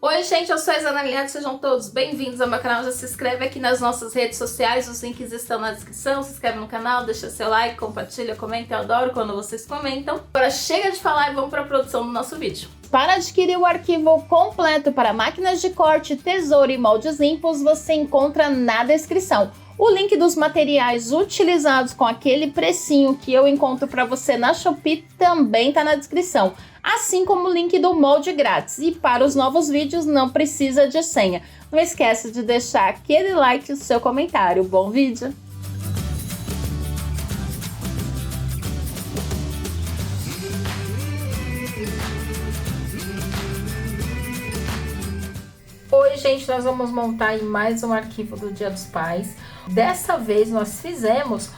Oi gente, eu sou a Isana Linhares, sejam todos bem-vindos ao meu canal. Já se inscreve aqui nas nossas redes sociais, os links estão na descrição. Se inscreve no canal, deixa seu like, compartilha, comenta, eu adoro quando vocês comentam. Agora chega de falar e vamos para a produção do nosso vídeo. Para adquirir o arquivo completo para máquinas de corte, tesoura e moldes limpos, você encontra na descrição. O link dos materiais utilizados com aquele precinho que eu encontro para você na Shopee também está na descrição. Assim como o link do molde grátis. E para os novos vídeos não precisa de senha. Não esqueça de deixar aquele like e o seu comentário. Bom vídeo! Oi gente, nós vamos montar aí mais um arquivo do Dia dos Pais. Dessa vez nós fizemos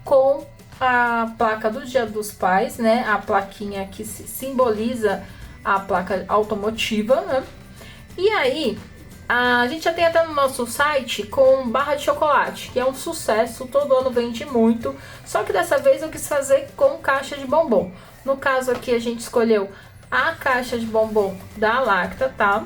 com a placa do Dia dos Pais, né? A plaquinha que simboliza a placa automotiva, né? E aí, a gente já tem até no nosso site com barra de chocolate, que é um sucesso, todo ano vende muito. Só que dessa vez eu quis fazer com caixa de bombom. No caso aqui a gente escolheu a caixa de bombom da Lacta, tá?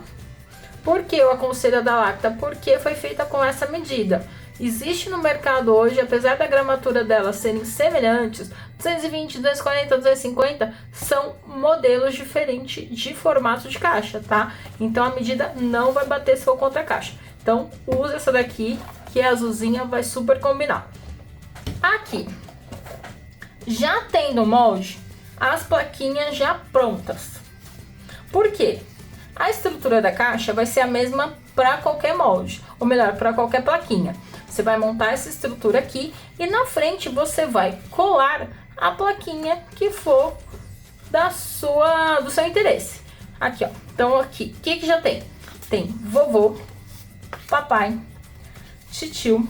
Por que eu aconselho a da Lacta? Porque foi feita com essa medida. Existe no mercado hoje, apesar da gramatura delas serem semelhantes, 220, 240, 250, são modelos diferentes de formato de caixa, tá? Então a medida não vai bater se for contra a caixa. Então use essa daqui, que é azulzinha, vai super combinar. Aqui, já tem no molde as plaquinhas já prontas. Por quê? A estrutura da caixa vai ser a mesma para qualquer molde, ou melhor, para qualquer plaquinha. Você vai montar essa estrutura aqui e na frente você vai colar a plaquinha que for do seu interesse. Aqui, ó. Então aqui, o que já tem? Tem vovô, papai, titio,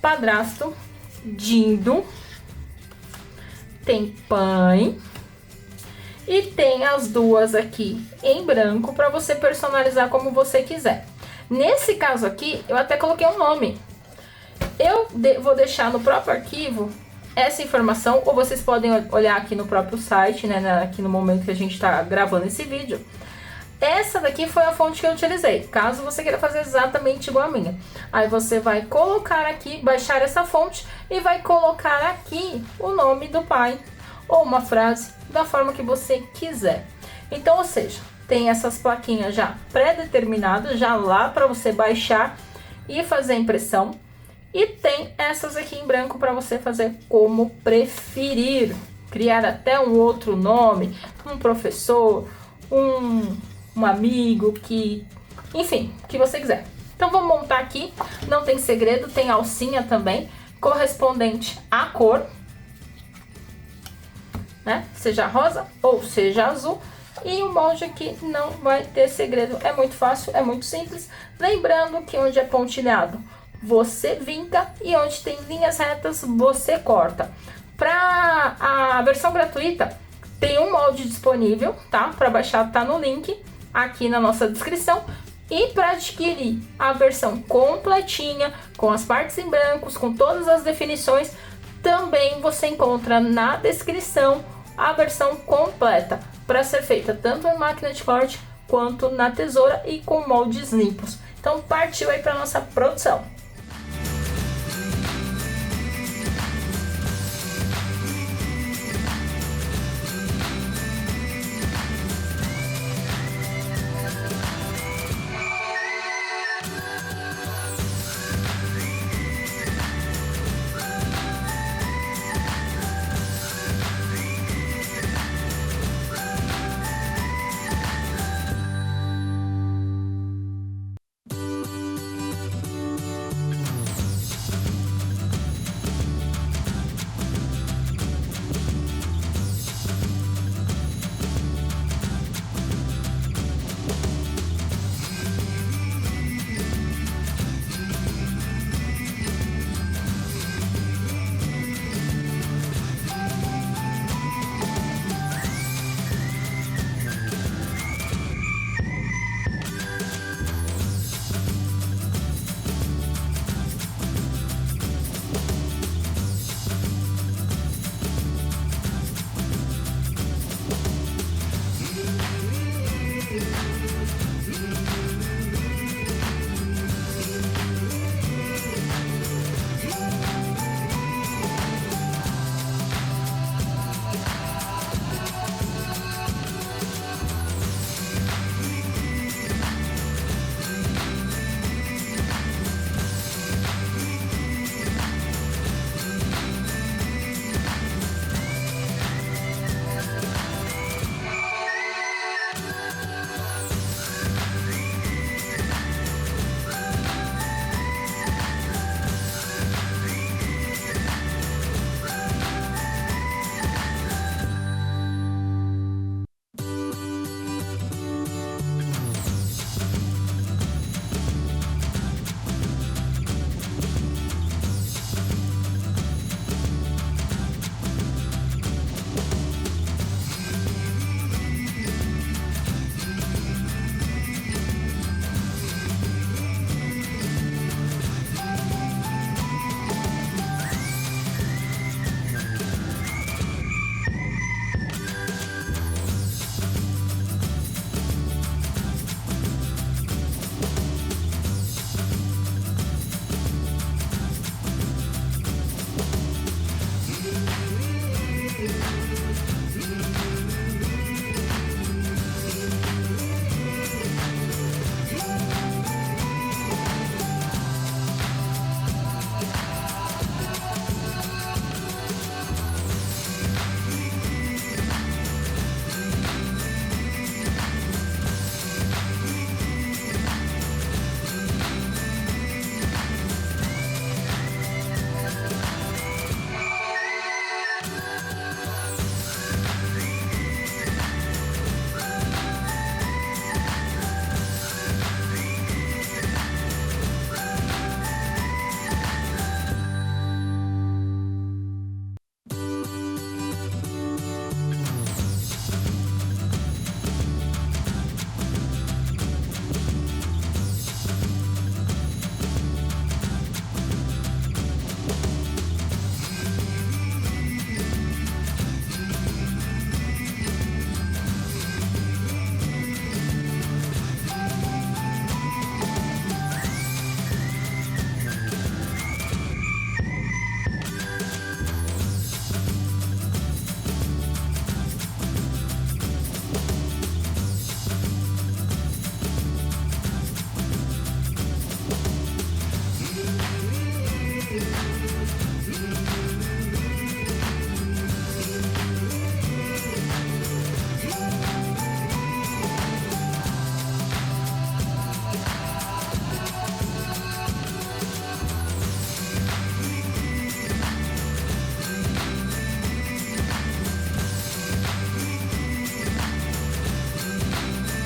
padrasto, dindo, tem pai. E tem as duas aqui em branco para você personalizar como você quiser. Nesse caso aqui, eu até coloquei um nome. Eu vou deixar no próprio arquivo essa informação, ou vocês podem olhar aqui no próprio site, né, aqui no momento que a gente está gravando esse vídeo. Essa daqui foi a fonte que eu utilizei, caso você queira fazer exatamente igual a minha. Aí você vai colocar aqui, baixar essa fonte e vai colocar aqui o nome do pai ou uma frase da forma que você quiser. Então, ou seja, tem essas plaquinhas já pré-determinadas, já lá para você baixar e fazer a impressão. E tem essas aqui em branco para você fazer como preferir. Criar até um outro nome, um professor, um amigo, enfim, o que você quiser. Então, vamos montar aqui. Não tem segredo, tem alcinha também, correspondente à cor, né? Seja rosa ou seja azul. E o molde aqui não vai ter segredo, é muito fácil, é muito simples. Lembrando que onde é pontilhado você vinca e onde tem linhas retas você corta. Para a versão gratuita tem um molde disponível, tá? Para baixar tá no link aqui na nossa descrição. E para adquirir a versão completinha, com as partes em brancos, com todas as definições, também você encontra na descrição a versão completa, para ser feita tanto em máquina de corte quanto na tesoura e com moldes limpos. Então partiu aí para nossa produção.